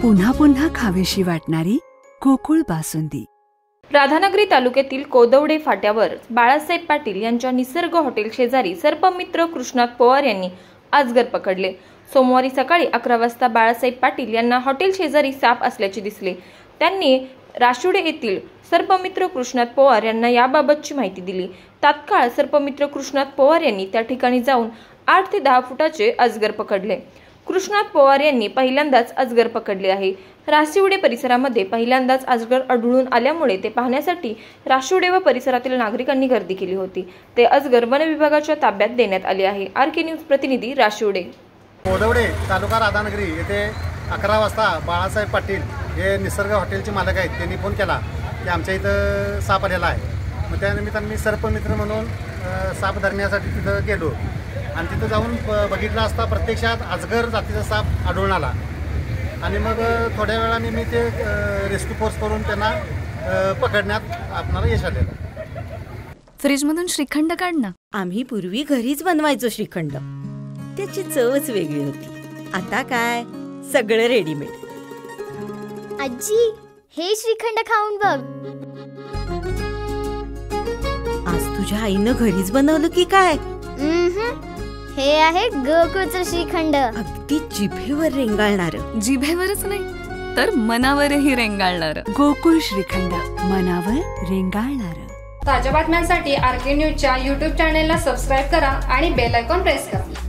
पुन्हा पुन्हा खावीशी वाटणारी गोकुळ बासुंदी। राधानगरी तालुक्यातील कोदवडे फाट्यावर बाळासाहेब पाटील यांच्या निसर्ग हॉटेल शेजारी सर्पमित्र कृष्णात पवार यांनी अजगर पकडले। सोमवारी सकाळी 11 वाजता बाळासाहेब पाटील यांना हॉटेल शेजारी साप असल्याचे दिसले। त्यांनी राशिवडे येथील सर्पमित्र कृष्णात पवार यांना याबाबतची माहिती दिली। तात्काळ सर्पमित्र कृष्णात पवार यांनी त्या ठिकाणी जाऊन 8 ते 10 फुटाचे अजगर पकडले। कृष्णात पवार यांनी पहिल्यांदाच अजगर पकडले आहे। राशिवडे परिसरामध्ये पहिल्यांदाच अजगर आढळून आल्यामुळे ते पाहण्यासाठी राशिवडे व परिसरातील नागरिकांनी गर्दी केली होती। ते अजगर वन विभागाच्या ताब्यात देण्यात आले आहे। आरके न्यूज प्रतिनिधी राशिवडे। कोदवडे तालुका राधानगरी येथे 11 वाजता बाळासाहेब पाटील हे निसर्ग हॉटेलचे मालक आहेत, त्यांनी फोन केला की आमच्या इथं साप आलेला आहे। मग त्यानिमित्ताने मी सर्पमित्र म्हणून साप धरण्यासाठी तिथं गेलो आणि तिथं जाऊन बघितलं असता प्रत्यक्षात अजगर जातीचा साप आढळून आला आणि मग थोड्या वेळाने मी ते रेस्क्यू फोर्स करून त्यांना पकडण्यात आपल्याला यश आलेलं। फ्रीजमधून श्रीखंड काढ ना। आम्ही पूर्वी घरीच बनवायचो श्रीखंड, त्याची चवच वेगळी होती। आता काय सगळं रेडीमेड। आजी, हे श्रीखंड खाऊन बघ। आज तुझ्या आईनं घरीच बनवलं की काय? हे आहे गोकुळचं श्रीखंड। अगदी जिभेवर रेंगाळणार। जिभेवरच नाही तर मनावरही रेंगाळणार। गोकुळ श्रीखंड, मनावर रेंगाळणार। ताज्या बातम्यांसाठी आरके न्यूजच्या YouTube चॅनेलला सबस्क्राईब करा आणि बेल आयकॉन प्रेस करा।